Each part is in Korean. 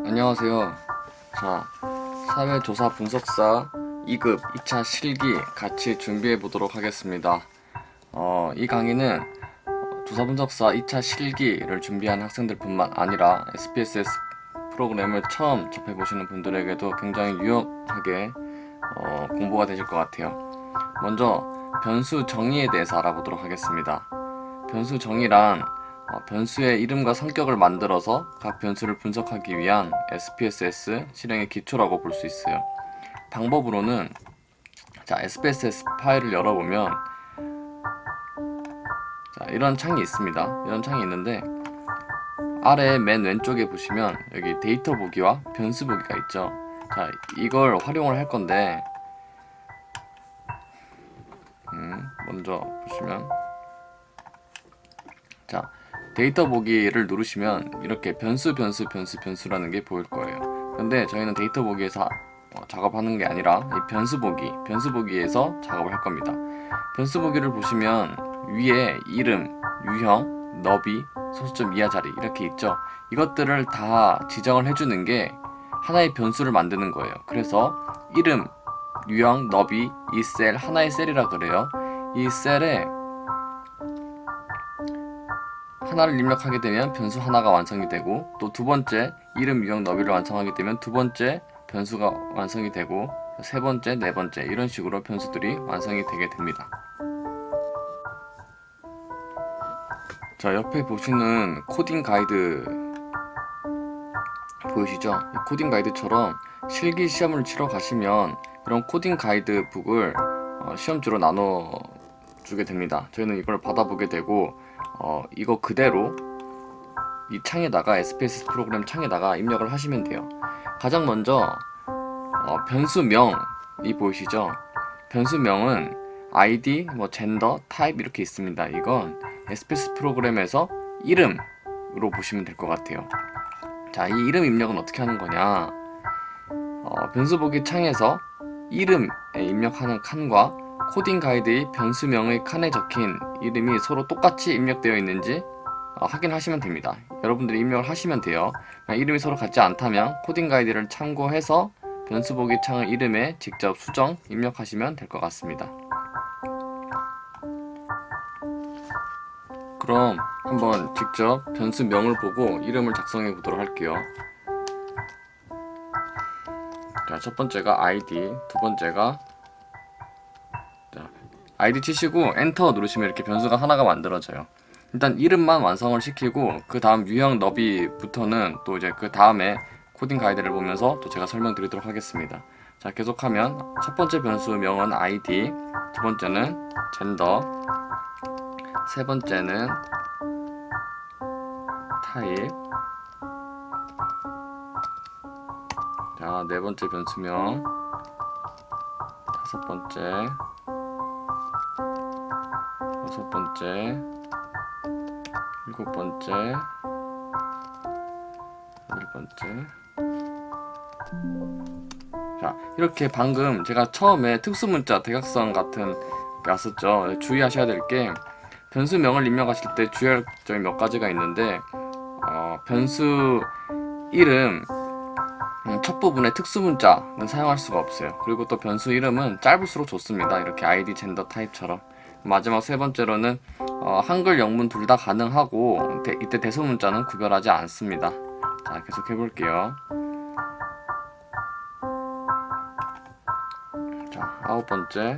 안녕하세요. 자, 사회조사 분석사 2급 2차 실기 같이 준비해 보도록 하겠습니다. 이 강의는 조사 분석사 2차 실기를 준비한 학생들 뿐만 아니라 SPSS 프로그램을 처음 접해보시는 분들에게도 굉장히 유용하게 공부가 되실 것 같아요. 먼저 변수 정의에 대해서 알아보도록 하겠습니다. 변수 정의란 변수의 이름과 성격을 만들어서 각 변수를 분석하기 위한 SPSS 실행의 기초라고 볼 수 있어요. 방법으로는 SPSS 파일을 열어보면 이런 창이 있습니다. 이런 창이 있는데 아래 맨 왼쪽에 보시면 여기 데이터 보기와 변수 보기가 있죠. 이걸 활용을 할 건데 먼저 보시면 데이터 보기를 누르시면 이렇게 변수라는 게 보일 거예요. 근데 저희는 데이터 보기에서 작업하는 게 아니라 이 변수 보기에서 작업을 할 겁니다. 변수 보기를 보시면 위에 이름, 유형, 너비, 소수점 이하 자리 이렇게 있죠. 이것들을 다 지정을 해주는 게 하나의 변수를 만드는 거예요. 그래서 이름, 유형, 너비, 이 셀 하나의 셀이라 그래요. 이 셀에 하나를 입력하게 되면 변수 하나가 완성이 되고, 또 두 번째 이름, 유형, 너비를 완성하게 되면 두 번째 변수가 완성이 되고, 세 번째, 네 번째 이런 식으로 변수들이 완성이 되게 됩니다. 옆에 보시는 코딩 가이드 보이시죠? 코딩 가이드처럼 실기 시험을 치러 가시면 이런 코딩 가이드 북을 시험지로 나눠 주게 됩니다. 저희는 이걸 받아보게 되고 이거 그대로 이 창에다가 SPSS 프로그램 창에다가 입력을 하시면 돼요. 가장 먼저 변수명이 보이시죠? 변수명은 ID, 젠더, 타입 이렇게 있습니다. 이건 SPSS 프로그램에서 이름으로 보시면 될 것 같아요. 이 이름 입력은 어떻게 하는 거냐? 변수 보기 창에서 이름에 입력하는 칸과 코딩 가이드의 변수명의 칸에 적힌 이름이 서로 똑같이 입력되어 있는지 확인하시면 됩니다. 여러분들이 입력을 하시면 돼요. 이름이 서로 같지 않다면 코딩 가이드를 참고해서 변수 보기 창의 이름에 직접 수정 입력하시면 될 것 같습니다. 그럼 한번 직접 변수명을 보고 이름을 작성해 보도록 할게요. 첫 번째가 ID, 두 번째가 ID 치시고 엔터 누르시면 이렇게 변수가 하나가 만들어져요. 일단 이름만 완성을 시키고 그 다음 유형 너비부터는 또 이제 그 다음에 코딩 가이드를 보면서 또 제가 설명드리도록 하겠습니다. 계속하면 첫 번째 변수명은 ID, 두 번째는 젠더, 세 번째는 타입, 네 번째 변수명, 다섯 번째, 여섯 번째, 일곱 번째, 여덟 번째. 이렇게 방금 제가 처음에 특수문자 대각선 같은 게 왔었죠. 주의하셔야 될 게 변수명을 입력하실 때 주의할 점이 몇 가지가 있는데 변수 이름 첫 부분에 특수문자는 사용할 수가 없어요. 그리고 또 변수 이름은 짧을수록 좋습니다. 이렇게 ID, 젠더, 타입처럼. 마지막 세 번째로는 한글, 영문 둘 다 가능하고 이때 대소문자는 구별하지 않습니다. 계속 해볼게요. 아홉 번째,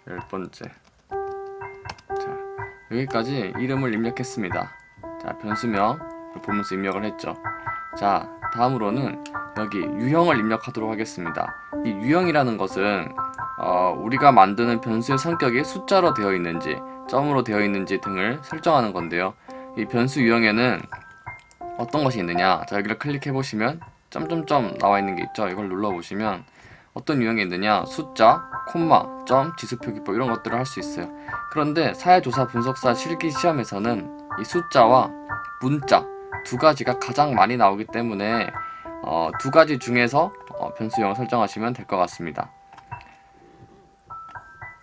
열 번째. 여기까지 이름을 입력했습니다. 변수명 보면서 입력을 했죠. 다음으로는 여기 유형을 입력하도록 하겠습니다. 이 유형이라는 것은 우리가 만드는 변수의 성격이 숫자로 되어 있는지 점으로 되어 있는지 등을 설정하는 건데요. 이 변수 유형에는 어떤 것이 있느냐, 여기를 클릭해 보시면 점점점 나와 있는 게 있죠. 이걸 눌러 보시면 어떤 유형이 있느냐, 숫자, 콤마, 점, 지수표기법 이런 것들을 할 수 있어요. 그런데 사회조사 분석사 실기 시험에서는 이 숫자와 문자 두 가지가 가장 많이 나오기 때문에 두 가지 중에서 변수 유형을 설정하시면 될 것 같습니다.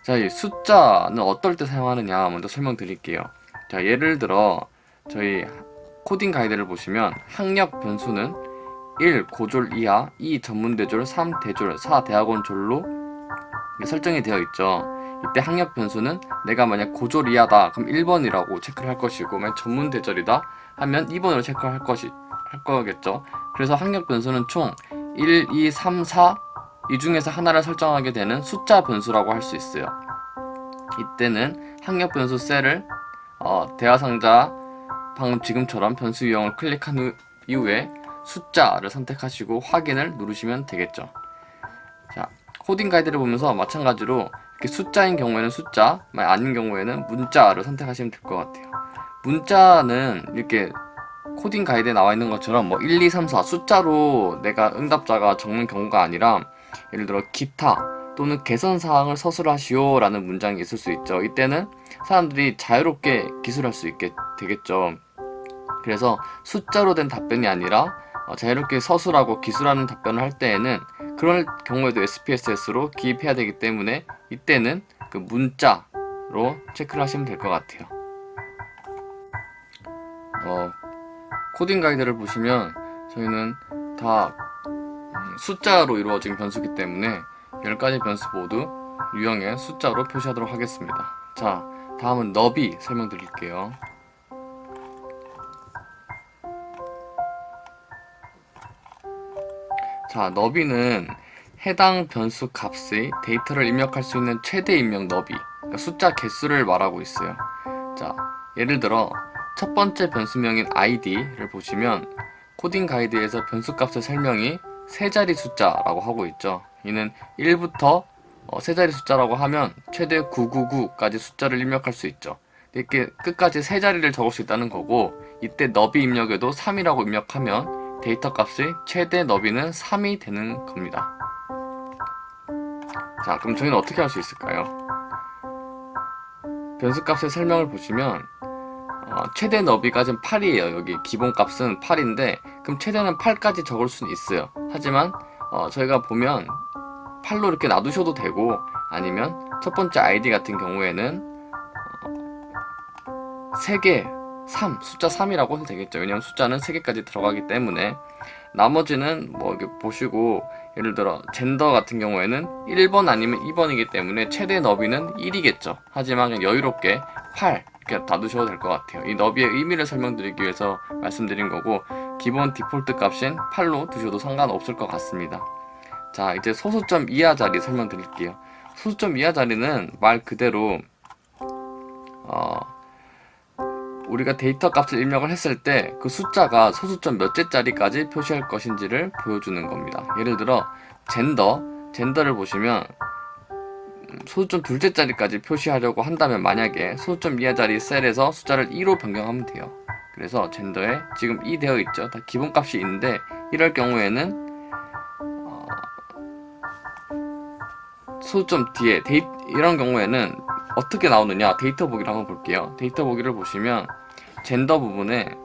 이 숫자는 어떨 때 사용하느냐 먼저 설명드릴게요. 예를 들어 저희 코딩 가이드를 보시면 학력 변수는 1. 고졸 이하, 2. 전문대졸, 3. 대졸, 4. 대학원졸로 설정이 되어 있죠. 이때 학력 변수는 내가 만약 고졸 이하다 그럼 1번이라고 체크를 할 것이고, 만약 전문대졸이다 하면 2번으로 체크를 할 거겠죠. 그래서 학력 변수는 총 1, 2, 3, 4 이 중에서 하나를 설정하게 되는 숫자 변수라고 할 수 있어요. 이때는 학력 변수 셀을 대화 상자 방금 지금처럼 변수 유형을 클릭한 이후에 숫자를 선택하시고 확인을 누르시면 되겠죠. 자, 코딩 가이드를 보면서 마찬가지로 이렇게 숫자인 경우에는 숫자, 아닌 경우에는 문자를 선택하시면 될 것 같아요. 문자는 이렇게 코딩 가이드에 나와 있는 것처럼 1, 2, 3, 4 숫자로 내가 응답자가 적는 경우가 아니라, 예를 들어 기타 또는 개선 사항을 서술하시오 라는 문장이 있을 수 있죠. 이때는 사람들이 자유롭게 기술할 수 있게 되겠죠. 그래서 숫자로 된 답변이 아니라 자유롭게 서술하고 기술하는 답변을 할 때에는 그럴 경우에도 SPSS로 기입해야 되기 때문에 이때는 그 문자로 체크를 하시면 될 것 같아요. 코딩 가이드를 보시면 저희는 다 숫자로 이루어진 변수이기 때문에 10가지 변수 모두 유형의 숫자로 표시하도록 하겠습니다. 자, 다음은 너비 설명드릴게요. 자, 너비는 해당 변수 값의 데이터를 입력할 수 있는 최대 입력 너비, 그러니까 숫자 개수를 말하고 있어요. 자, 예를 들어 첫 번째 변수명인 id를 보시면 코딩 가이드에서 변수값의 설명이 세 자리 숫자라고 하고 있죠. 이는 1부터 세 자리 숫자라고 하면 최대 999까지 숫자를 입력할 수 있죠. 이렇게 끝까지 세 자리를 적을 수 있다는 거고, 이때 너비 입력에도 3이라고 입력하면 데이터 값의 최대 너비는 3이 되는 겁니다. 자, 그럼 저희는 어떻게 할 수 있을까요? 변수값의 설명을 보시면 최대 너비까지는 8이에요. 여기 기본값은 8인데 그럼 최대는 8까지 적을 수는 있어요. 하지만 저희가 보면 8로 이렇게 놔두셔도 되고, 아니면 첫 번째 ID 같은 경우에는 3개, 3, 숫자 3이라고 해도 되겠죠. 왜냐면 숫자는 3개까지 들어가기 때문에. 나머지는 이렇게 보시고, 예를 들어 젠더 같은 경우에는 1번 아니면 2번이기 때문에 최대 너비는 1이겠죠. 하지만 그냥 여유롭게 8 이렇게 놔두셔도 될 것 같아요. 이 너비의 의미를 설명드리기 위해서 말씀드린 거고, 기본 디폴트 값인 8로 두셔도 상관없을 것 같습니다. 자, 이제 소수점 이하 자리 설명드릴게요. 소수점 이하 자리는 말 그대로 우리가 데이터 값을 입력을 했을 때 그 숫자가 소수점 몇째 자리까지 표시할 것인지를 보여주는 겁니다. 예를 들어 젠더를 보시면 소수점 둘째 자리까지 표시하려고 한다면, 만약에 소수점 이하 자리 셀에서 숫자를 2로 변경하면 돼요. 그래서 젠더에 지금 2 되어 있죠. 다 기본값이 있는데, 이럴 경우에는 소수점 뒤에 이런 경우에는 어떻게 나오느냐, 데이터 보기를 한번 볼게요. 데이터 보기를 보시면 젠더 부분에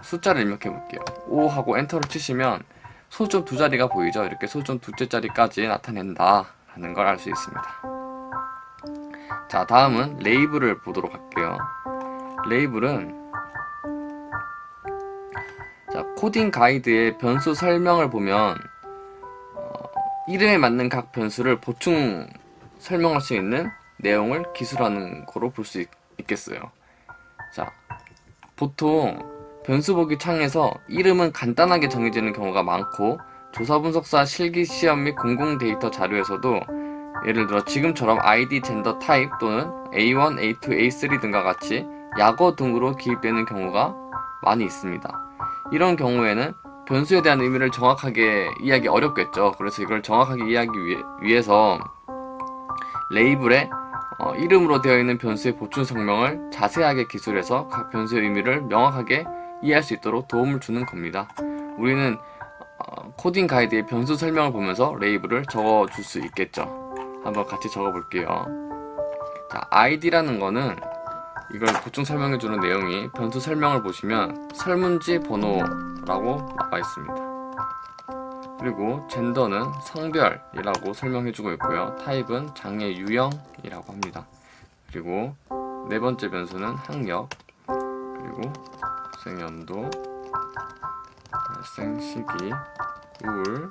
숫자를 입력해 볼게요. 5 하고 엔터를 치시면 소수점 두 자리가 보이죠. 이렇게 소수점 둘째 자리까지 나타낸다 라는 걸 알 수 있습니다. 자, 다음은 레이블을 보도록 할게요. 레이블은 코딩 가이드의 변수 설명을 보면 이름에 맞는 각 변수를 보충 설명할 수 있는 내용을 기술하는 거로 볼 수 있겠어요. 자, 보통 변수 보기 창에서 이름은 간단하게 정해지는 경우가 많고, 조사분석사 실기시험 및 공공 데이터 자료에서도 예를 들어 지금처럼 ID, 젠더, 타입 또는 A1, A2, A3 등과 같이 약어 등으로 기입되는 경우가 많이 있습니다. 이런 경우에는 변수에 대한 의미를 정확하게 이해하기 어렵겠죠. 그래서 이걸 정확하게 이해하기 위해서 레이블에 이름으로 되어 있는 변수의 보충 설명을 자세하게 기술해서 각 변수의 의미를 명확하게 이해할 수 있도록 도움을 주는 겁니다. 우리는 코딩 가이드의 변수 설명을 보면서 레이블을 적어줄 수 있겠죠. 한번 같이 적어볼게요. 자, id라는 거는 이걸 보충 설명해주는 내용이 변수 설명을 보시면 설문지 번호라고 나와 있습니다. 그리고 젠더는 성별이라고 설명해주고 있고요. 타입은 장애 유형이라고 합니다. 그리고 네 번째 변수는 학력, 그리고 발생 연도, 발생 시기, 우울,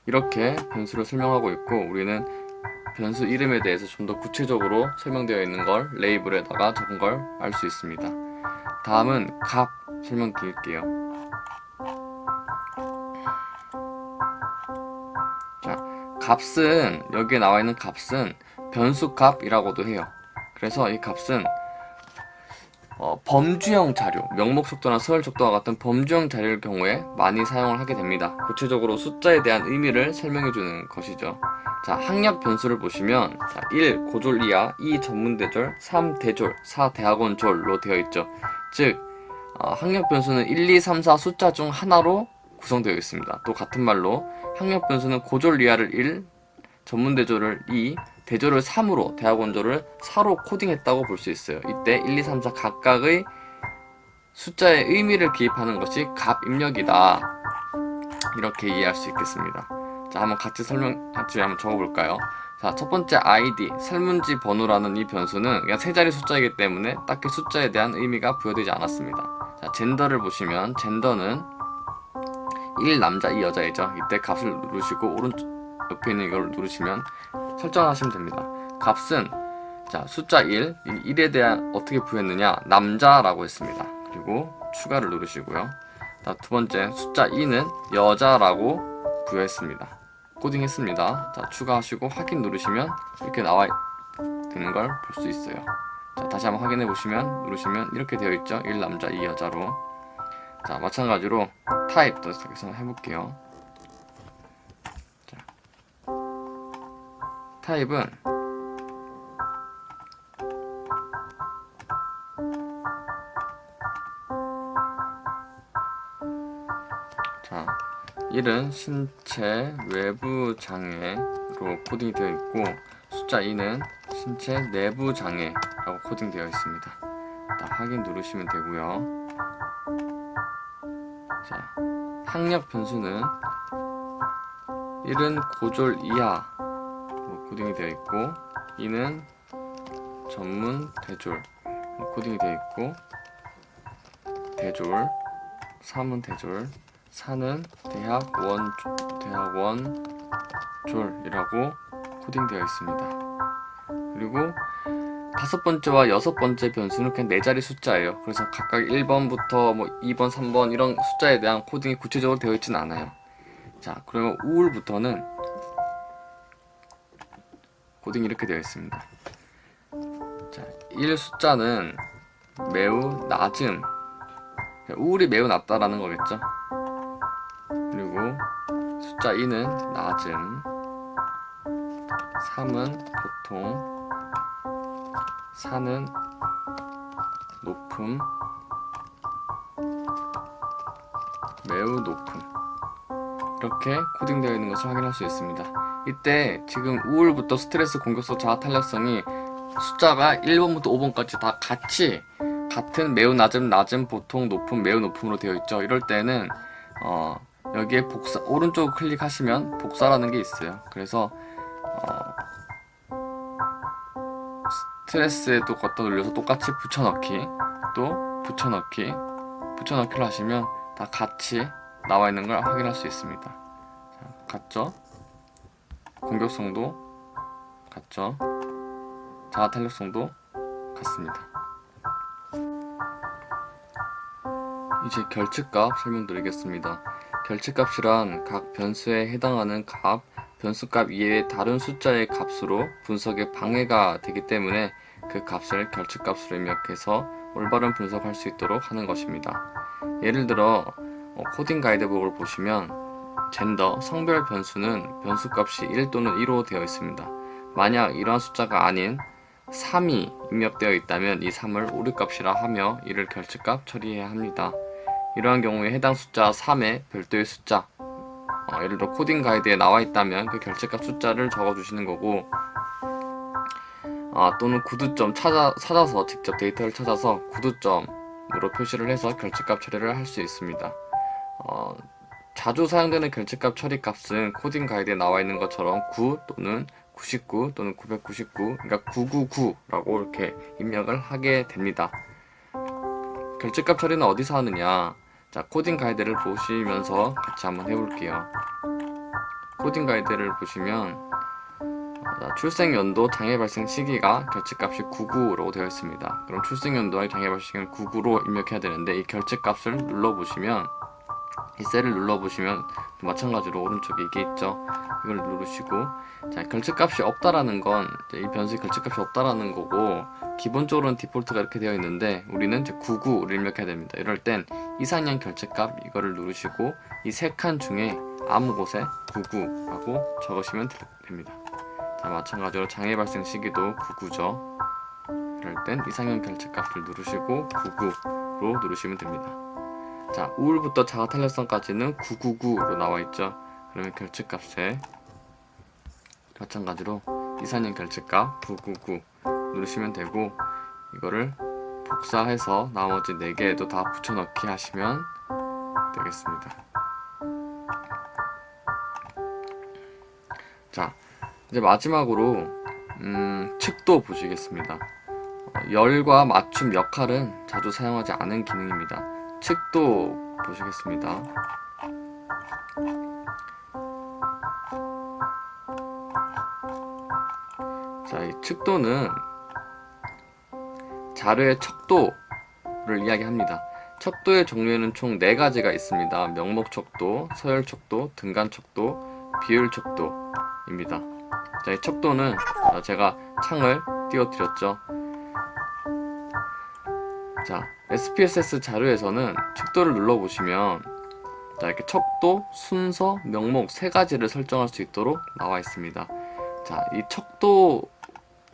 이렇게 변수를 설명하고 있고, 우리는 변수 이름에 대해서 좀 더 구체적으로 설명되어 있는 걸 레이블에다가 적은 걸 알 수 있습니다. 다음은 값 설명드릴게요. 자, 값은, 여기에 나와 있는 값은 변수값이라고도 해요. 그래서 이 값은 범주형 자료, 명목 척도나 서열 척도와 같은 범주형 자료일 경우에 많이 사용을 하게 됩니다. 구체적으로 숫자에 대한 의미를 설명해주는 것이죠. 자, 학력 변수를 보시면 1. 고졸 이하, 2. 전문대졸, 3. 대졸, 4. 대학원졸로 되어 있죠. 즉 학력 변수는 1, 2, 3, 4 숫자 중 하나로 구성되어 있습니다. 또 같은 말로 학력 변수는 고졸 이하를 1, 전문대졸을 2, 대졸을 3으로, 대학원졸을 4로 코딩했다고 볼 수 있어요. 이때 1, 2, 3, 4 각각의 숫자의 의미를 기입하는 것이 값 입력이다, 이렇게 이해할 수 있겠습니다. 자, 한번 같이 한번 적어볼까요? 자, 첫 번째 id, 설문지 번호라는 이 변수는 그냥 세 자리 숫자이기 때문에 딱히 숫자에 대한 의미가 부여되지 않았습니다. 자, 젠더를 보시면 젠더는 1 남자 2 여자이죠. 이때 값을 누르시고 오른쪽 옆에 있는 이걸 누르시면 설정하시면 됩니다. 값은 자, 숫자 1, 1에 대한 어떻게 부여했느냐, 남자라고 했습니다. 그리고 추가를 누르시고요. 자, 두 번째 숫자 2는 여자라고 부여했습니다. 코딩했습니다. 자, 추가하시고 확인 누르시면 이렇게 나와 있는 걸 볼 수 있어요. 자, 다시 한번 확인해 보시면, 누르시면 이렇게 되어 있죠. 1 남자 2 여자로. 자, 마찬가지로 타입도 여기서 해볼게요. 자, 타입은 자, 1은 신체 외부 장애로 코딩이 되어 있고, 숫자 2는 신체 내부 장애라고 코딩되어 있습니다. 확인 누르시면 되고요. 자, 학력 변수는 1은 고졸 이하로 코딩이 되어 있고, 2는 전문 대졸 코딩이 되어 있고, 대졸, 3은 대졸, 4는 대학원졸이라고 코딩되어 있습니다. 그리고 다섯 번째와 여섯 번째 변수는 그냥 네 자리 숫자예요. 그래서 각각 1번부터 2번, 3번 이런 숫자에 대한 코딩이 구체적으로 되어 있진 않아요. 자, 그리고 우울부터는 코딩이 이렇게 되어 있습니다. 자, 1 숫자는 매우 낮음, 우울이 매우 낮다라는 거겠죠. 그리고 숫자 2는 낮음, 3은 보통, 4는 높음, 매우 높음, 이렇게 코딩되어 있는 것을 확인할 수 있습니다. 이때 지금 우울부터 스트레스, 공격성, 자아, 탄력성이 숫자가 1번부터 5번까지 다 같은 매우 낮음, 낮음, 보통, 높음, 매우 높음으로 되어 있죠. 이럴 때는 여기에 복사, 오른쪽 클릭하시면 복사라는 게 있어요. 그래서 스트레스에도 걷다 눌려서 똑같이 붙여넣기, 또 붙여넣기를 하시면 다 같이 나와 있는 걸 확인할 수 있습니다. 자, 같죠? 공격성도 같죠? 자아 탄력성도 같습니다. 이제 결측값 설명드리겠습니다. 결측값이란 각 변수에 해당하는 값, 변수값 이외의 다른 숫자의 값으로 분석에 방해가 되기 때문에 그 값을 결측값으로 입력해서 올바른 분석할 수 있도록 하는 것입니다. 예를 들어 코딩 가이드북을 보시면 젠더, 성별 변수는 변수값이 1 또는 2로 되어 있습니다. 만약 이러한 숫자가 아닌 3이 입력되어 있다면 이 3을 오류값이라 하며 이를 결측값 처리해야 합니다. 이러한 경우에 해당 숫자 3에 별도의 숫자, 예를 들어 코딩 가이드에 나와 있다면 그 결측값 숫자를 적어주시는 거고, 또는 구두점 찾아서 직접 데이터를 찾아서 구두점으로 표시를 해서 결측값 처리를 할 수 있습니다. 자주 사용되는 결측값 처리 값은 코딩 가이드에 나와 있는 것처럼 구 또는 99 또는 999, 그러니까 999라고 이렇게 입력을 하게 됩니다. 결제값 처리는 어디서 하느냐? 자, 코딩 가이드를 보시면서 같이 한번 해볼게요. 코딩 가이드를 보시면 출생연도 장애 발생 시기가 결제값이 99로 되어 있습니다. 그럼 출생연도와 장애 발생 시기는 99로 입력해야 되는데 이 결제값을 눌러보시면 이 셀을 눌러보시면 마찬가지로 오른쪽에 이게 있죠. 이걸 누르시고, 자, 결제값이 없다라는 건 이 변수에 결제값이 없다라는 거고, 기본적으로는 디폴트가 이렇게 되어 있는데 우리는 이제 99를 입력해야 됩니다. 이럴 땐 이상형 결제값 이거를 누르시고 이 세 칸 중에 아무 곳에 99라고 적으시면 됩니다. 자, 마찬가지로 장애 발생 시기도 99죠. 이럴 땐 이상형 결제값을 누르시고 99로 누르시면 됩니다. 자, 우울부터 자가 탄력성까지는 999로 나와 있죠. 그러면 결제값에 마찬가지로 이상형 결제값 999 누르시면 되고, 이거를 복사해서 나머지 4개에도 다 붙여넣기 하시면 되겠습니다. 자, 이제 마지막으로 측도 보시겠습니다. 열과 맞춤 역할은 자주 사용하지 않은 기능입니다. 측도 보시겠습니다. 자, 이 측도는 자료의 척도를 이야기합니다. 척도의 종류에는 총 4가지가 있습니다. 명목 척도, 서열 척도, 등간 척도, 비율 척도입니다. 자, 이 척도는 제가 창을 띄워드렸죠. 자, SPSS 자료에서는 척도를 눌러보시면 자, 이렇게 척도, 순서, 명목 3가지를 설정할 수 있도록 나와 있습니다. 자, 이 척도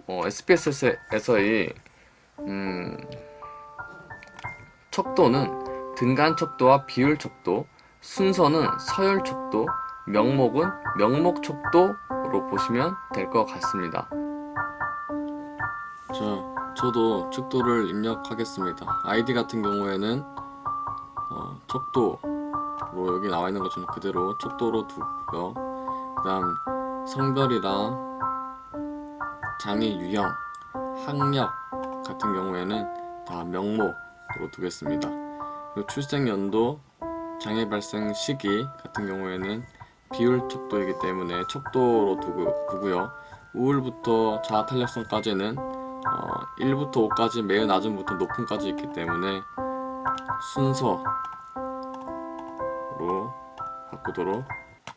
SPSS에서의 척도는 등간 척도와 비율 척도, 순서는 서열 척도, 명목은 명목 척도로 보시면 될 것 같습니다. 자, 저도 척도를 입력하겠습니다. 아이디 같은 경우에는 척도로 여기 나와 있는 것처럼 그대로 척도로 두고요. 그 다음 성별이랑 장애 유형, 학력 같은 경우에는 다 명목으로 두겠습니다. 그리고 출생 연도, 장애 발생 시기 같은 경우에는 비율 척도이기 때문에 척도로 두고요. 우울부터 자아 탄력성까지는 1부터 5까지 매우 낮은부터 높은까지 있기 때문에 순서로 바꾸도록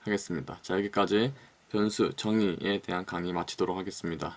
하겠습니다. 자, 여기까지 변수 정의에 대한 강의 마치도록 하겠습니다.